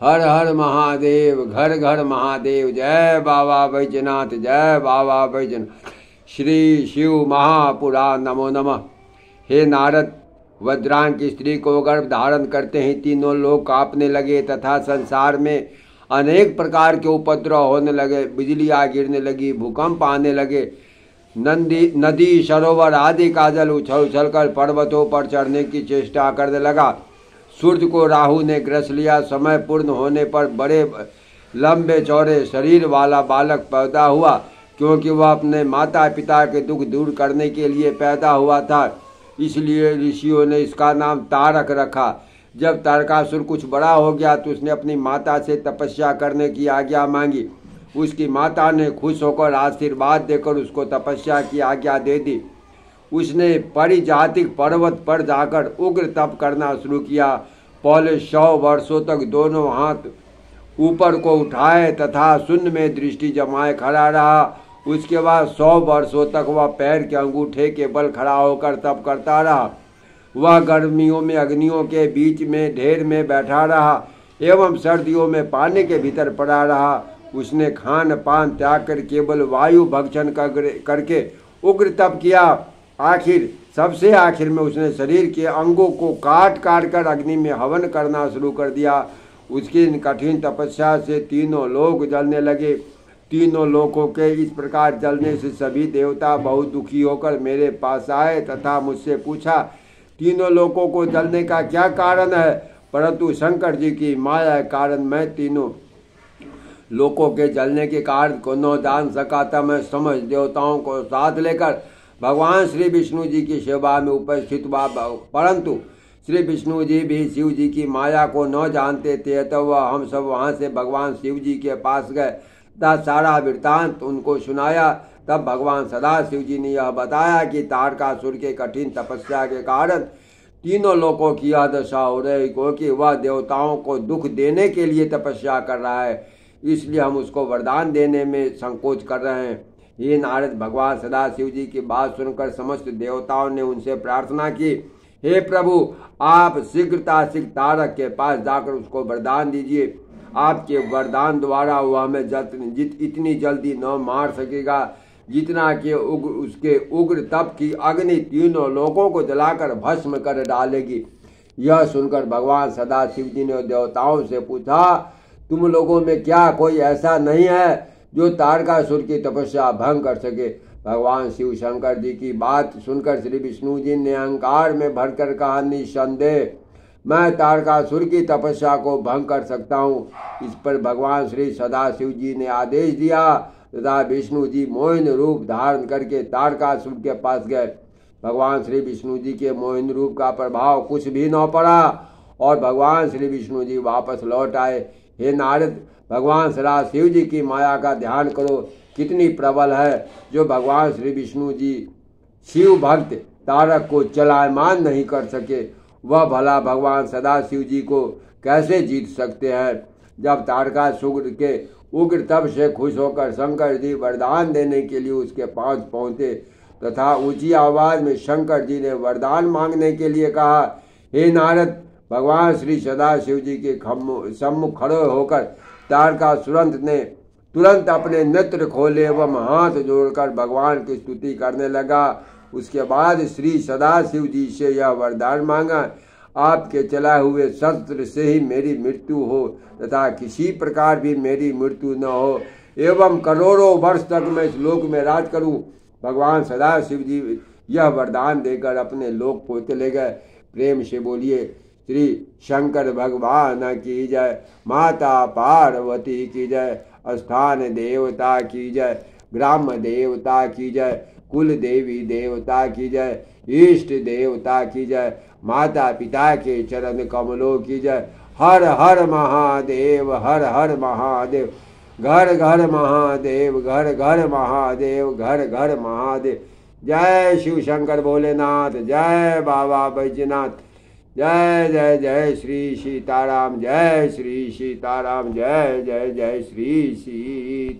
हर हर महादेव, घर घर महादेव। जय बाबा बैजनाथ, जय बाबा बैजनाथ। श्री शिव महापुराण। नमो नमः। हे नारद, वज्रांग की स्त्री को गर्भ धारण करते ही तीनों लोग कांपने लगे तथा संसार में अनेक प्रकार के उपद्रव होने लगे। बिजलियाँ गिरने लगी, भूकंप आने लगे। नदी सरोवर आदि का जल उछल उछल कर पर्वतों पर चढ़ने की चेष्टा करने लगा। सूर्य को राहु ने ग्रस लिया। समय पूर्ण होने पर बड़े लंबे चौड़े शरीर वाला बालक पैदा हुआ, क्योंकि वह अपने माता पिता के दुख दूर करने के लिए पैदा हुआ था। इसलिए ऋषियों ने इसका नाम तारक रखा। जब तारकासुर कुछ बड़ा हो गया तो उसने अपनी माता से तपस्या करने की आज्ञा मांगी। उसकी माता ने खुश होकर आशीर्वाद देकर उसको तपस्या की आज्ञा दे दी। उसने परिजातिक पर्वत पर जाकर उग्र तप करना शुरू किया। पहले 100 वर्षों तक दोनों हाथ ऊपर को उठाए तथा शून्य में दृष्टि जमाए खड़ा रहा। उसके बाद 100 वर्षों तक वह पैर के अंगूठे के बल खड़ा होकर तप करता रहा। वह गर्मियों में अग्नियों के बीच में ढेर में बैठा रहा एवं सर्दियों में पानी के भीतर पड़ा रहा। उसने खान पान त्याग कर केवल वायु भक्षण करके उग्र तप किया। सबसे आखिर में उसने शरीर के अंगों को काट काट कर अग्नि में हवन करना शुरू कर दिया। उसकी कठिन तपस्या से तीनों लोग जलने लगे। तीनों लोगों के इस प्रकार जलने से सभी देवता बहुत दुखी होकर मेरे पास आए तथा मुझसे पूछा, तीनों लोगों को जलने का क्या कारण है? परंतु शंकर जी की माया के कारण मैं तीनों लोगों के जलने के कारण को न जान सका था। मैं समझ देवताओं को साथ लेकर भगवान श्री विष्णु जी की सेवा में उपस्थित हुआ, परंतु श्री विष्णु जी भी शिव जी की माया को न जानते थे। तो वह हम सब वहाँ से भगवान शिव जी के पास गए तथा सारा वृत्तांत उनको सुनाया। तब भगवान सदाशिव जी ने यह बताया कि तारकासुर के कठिन तपस्या के कारण तीनों लोगों की यह दशा हो रही, क्योंकि वह देवताओं को दुख देने के लिए तपस्या कर रहा है। इसलिए हम उसको वरदान देने में संकोच कर रहे हैं। ये नारद, भगवान सदाशिव जी की बात सुनकर समस्त देवताओं ने उनसे प्रार्थना की, हे प्रभु, आप शीघ्रता तारक के पास जाकर उसको वरदान दीजिए। आपके वरदान द्वारा वह हमें इतनी जल्दी न मार सकेगा जितना कि उसके उग्र तप की अग्नि तीनों लोगों को जलाकर भस्म कर डालेगी। यह सुनकर भगवान सदाशिव जी ने देवताओं से पूछा, तुम लोगों में क्या कोई ऐसा नहीं है जो तारकासुर की तपस्या भंग कर सके? भगवान शिव शंकर जी की बात सुनकर श्री विष्णु जी ने अहंकार में भरकर कहा, निसंदेह मैं तारकासुर की तपस्या को भंग कर सकता हूँ। इस पर भगवान श्री सदाशिव जी ने आदेश दिया तथा विष्णु जी मोहिन रूप धारण करके तारकासुर के पास गए। भगवान श्री विष्णु जी के मोहिन रूप का प्रभाव कुछ भी न पड़ा और भगवान श्री विष्णु जी वापस लौट आए। हे नारद, भगवान सदाशिव जी की माया का ध्यान करो, कितनी प्रबल है, जो भगवान श्री विष्णु जी शिव भक्त तारक को चलायमान नहीं कर सके, वह भला भगवान सदाशिव जी को कैसे जीत सकते हैं? जब तारकासुर के उग्र तप से खुश होकर शंकर जी वरदान देने के लिए उसके पास पहुंचे तथा ऊंची आवाज में शंकर जी ने वरदान मांगने के लिए कहा, हे नारद, भगवान श्री सदाशिव जी के सम्मुख खड़े होकर तारकासुर ने तुरंत अपने नेत्र खोले एवं हाथ जोड़कर भगवान की स्तुति करने लगा। उसके बाद श्री सदाशिव जी से यह वरदान मांगा, आपके चलाए हुए शस्त्र से ही मेरी मृत्यु हो तथा किसी प्रकार भी मेरी मृत्यु न हो एवं करोड़ों वर्ष तक मैं इस लोक में राज करूं। भगवान सदाशिव जी यह वरदान देकर अपने लोक को चले गए। प्रेम से बोलिए श्री शंकर भगवान की जय, माता पार्वती की जय, स्थान देवता की जय, ग्राम देवता की जय, कुल देवी देवता की जय, इष्ट देवता की जय, माता पिता के चरण कमलों की जय। हर हर महादेव, हर हर महादेव, घर घर महादेव, घर घर महादेव, घर घर महादेव। जय शिव शंकर भोलेनाथ, जय बाबा बैजनाथ, जय जय जय श्री सीताराम, जय श्री सीताराम, जय जय जय श्री सीता।